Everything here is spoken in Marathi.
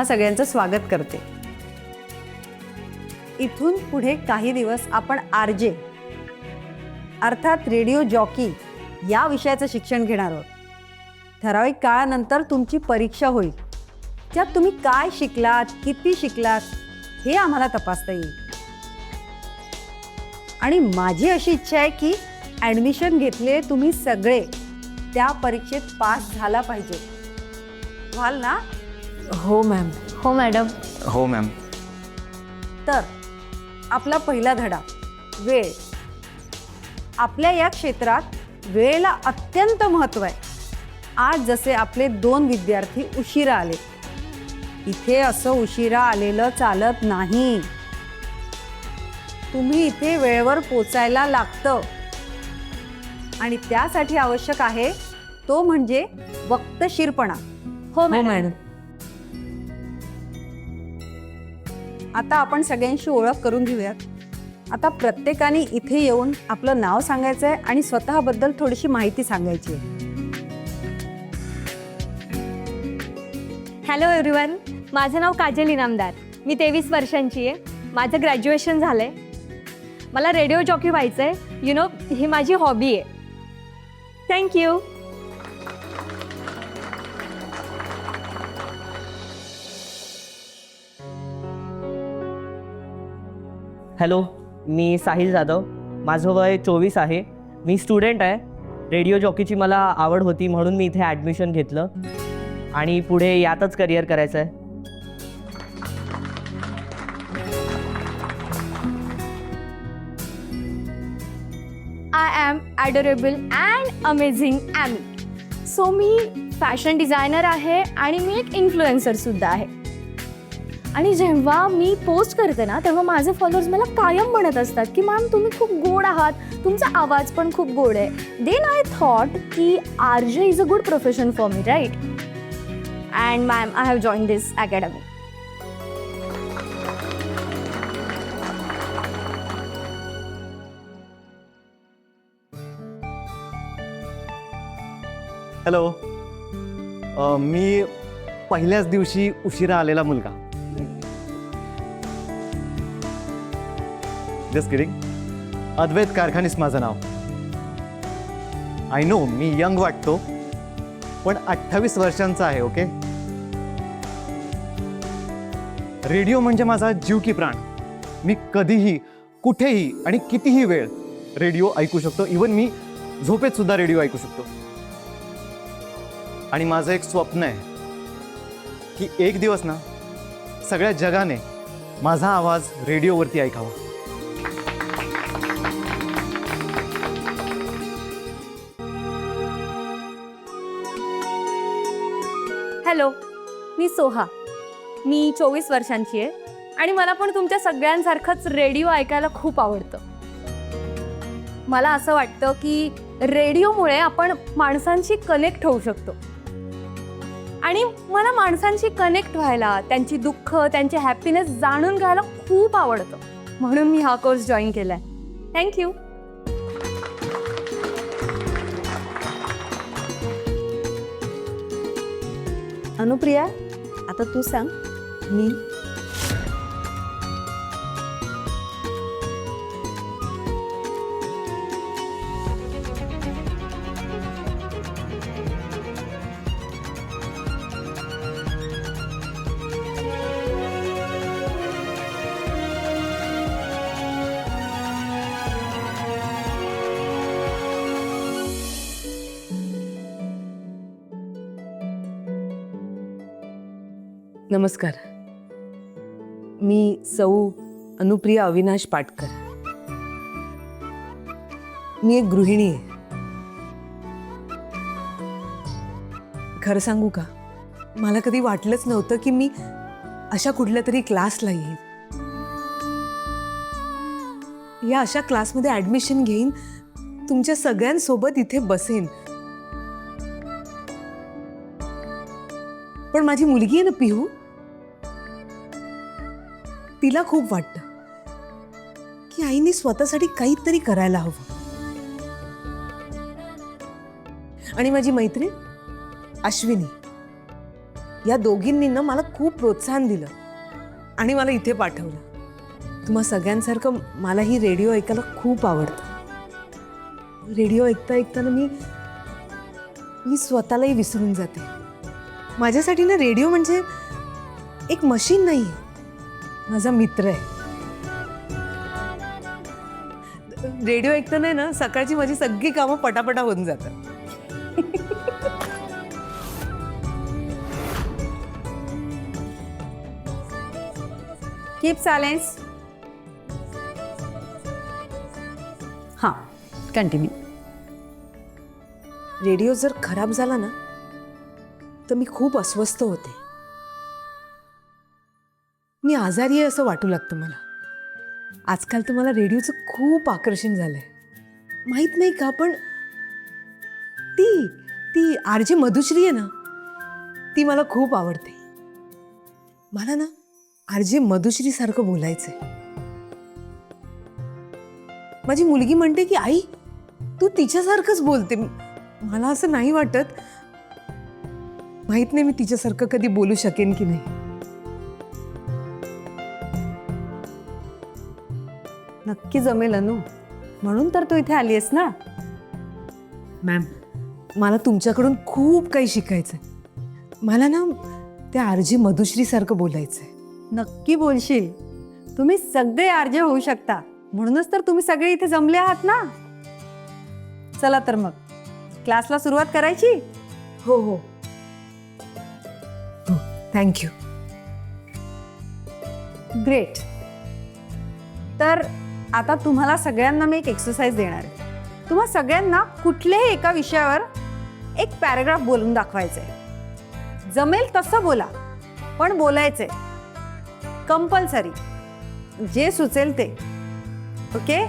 सगळ्यांचं स्वागत करते। इथून पुढे काही दिवस आपण आरजे अर्थात रेडिओ जॉकी या विषयाचं शिक्षण घेणार आहोत। ठराविक काळानंतर तुमची परीक्षा होईल, ज्यात तुम्ही काय शिकलात, किती शिकलात हे आम्हाला तपासता येईल। आणि माझी अशी इच्छा आहे की ॲडमिशन घेतले तुम्ही सगळे त्या परीक्षेत पास झाला पाहिजे। व्हाल ना? हो मॅम। हो मॅडम। हो मॅम। तर आपला पहिला धडा वेळ। आपल्या या क्षेत्रात वेळेला अत्यंत महत्त्व आहे। आज जसे आपले 2 विद्यार्थी उशिरा आले, इथे असं उशिरा आलेलं चालत नाही। तुम्ही इथे वेळेवर पोचायला लागतं आणि त्यासाठी आवश्यक आहे तो म्हणजे वक्तशीरपणा। हो हो मॅडम। आता आपण सगळ्यांशी ओळख करून घेऊयात। आता प्रत्येकाने इथे येऊन आपलं नाव सांगायचं आहे आणि स्वतःबद्दल थोडीशी माहिती सांगायची आहे। हॅलो एव्हरीवन, माझं नाव काजल इनामदार। मी 23 वर्षांची आहे। माझं ग्रॅज्युएशन झालं आहे। मला रेडिओ जॉकी व्हायचं आहे। यू नो, ही माझी हॉबी आहे। थँक्यू। हॅलो, मी साहिल जाधव। माझं वय 24 आहे। मी स्टुडंट आहे। रेडिओ जॉकीची मला आवड होती म्हणून मी इथे ॲडमिशन घेतलं आणि पुढे यातच करिअर करायचं आहे। I am adorable and amazing Amy. So मी फॅशन डिझायनर आहे आणि मी एक इन्फ्लुएन्सरसुद्धा आहे। आणि जेव्हा मी पोस्ट करते ना, तेव्हा माझे फॉलोअर्स मला कायम म्हणत असतात की मॅम तुम्ही खूप गोड आहात, तुमचा आवाज पण खूप गोड आहे। देन आय थॉट की RJ is a good profession for me, right? And ma'am, I have join this academy. Hello, मी पहिल्याच दिवशी उशिरा आलेला मुलगा। Just kidding. अद्वैत कारखानीस माझं नाव। आय नो मी यंग वाटतो, पण 28 वर्षांचा आहे। ओके, रेडिओ म्हणजे माझा जीव की प्राण। मी कधीही, कुठेही आणि कितीही वेळ रेडिओ ऐकू शकतो। इवन मी झोपेत सुद्धा रेडिओ ऐकू शकतो। आणि माझं एक स्वप्न आहे की एक दिवस ना सगळ्या जगाने माझा आवाज रेडिओवरती ऐकावा। हॅलो, मी सोहा। मी 24 वर्षांची आहे आणि मला पण तुमच्या सगळ्यांसारखंच रेडिओ ऐकायला खूप आवडतं। मला असं वाटतं की रेडिओमुळे आपण माणसांशी कनेक्ट होऊ शकतो आणि मला माणसांशी कनेक्ट व्हायला, त्यांची दुःख, त्यांचे हॅपीनेस जाणून घ्यायला खूप आवडतं। म्हणून मी हा कोर्स जॉईन केला आहे। थँक्यू। अनुप्रिया, आता तू सांग। मी नमस्कार, मी सौ अनुप्रिया अविनाश पाटकर। मी एक गृहिणी आहे। खरं सांगू का, मला कधी वाटलंच नव्हतं की मी अशा कुठल्या तरी क्लासला येईन, या अशा क्लासमध्ये ॲडमिशन घेईन, तुमच्या सगळ्यांसोबत इथे बसेन। पण माझी मुलगी आहे ना पिहू, तिला खूप वाटतं की आईने स्वतःसाठी काहीतरी करायला हवं। आणि माझी मैत्रीण अश्विनी, या दोघींनी ना मला खूप प्रोत्साहन दिलं आणि मला इथे पाठवलं. तुम्हा सगळ्यांसारखं मलाही रेडिओ ऐकायला खूप आवडतं. रेडिओ ऐकता ऐकताना मी स्वतःलाही विसरून जाते. माझ्यासाठी ना रेडिओ म्हणजे एक मशीन नाही, माझा मित्र आहे. रेडिओ ऐकताना ना सकाळची माझी सगळी कामं पटापटा होऊन जातात. Keep silence. हां, कंटिन्यू. रेडिओ जर खराब झाला ना तर मी खूप अस्वस्थ होते. मी आजारी आहे असं वाटू लागतं मला. आजकाल तर मला रेडिओचं खूप आकर्षण झालंय. माहित नाही का, पण ती आरजे मधुश्री आहे ना, ती मला खूप आवडते. मला ना आरजे मधुश्री सारखं बोलायचंय. माझी मुलगी म्हणते की आई तू तिच्यासारखंच बोलते. मला असं नाही वाटत. माहित नाही मी तिच्यासारखं कधी बोलू शकेन की नाही. नक्की जमेल अनु, म्हणून तर तू इथे आली आहेस ना. मॅम, मला तुमच्याकडून खूप काही शिकायचंय. मला ना त्या आरजे मधुश्री सारखं बोलायचंय. नक्की बोलशील. तुम्ही सगळे आरजे होऊ शकता, म्हणूनच तर तुम्ही सगळे इथे जमले आहात ना. चला तर मग क्लासला सुरुवात करायची. हो हो हो, थँक्यू. ग्रेट. तर आता तुम्हाला सगळ्यांना मी एक एक्सरसाइज देणार आहे. तुम्हा सगळ्यांना कुठल्याही एका विषयावर एक पॅराग्राफ बोलून दाखवायचं आहे. जमेल तसं बोला, पण बोलायचं आहे कंपल्सरी. जे सुचेल ते. ओके.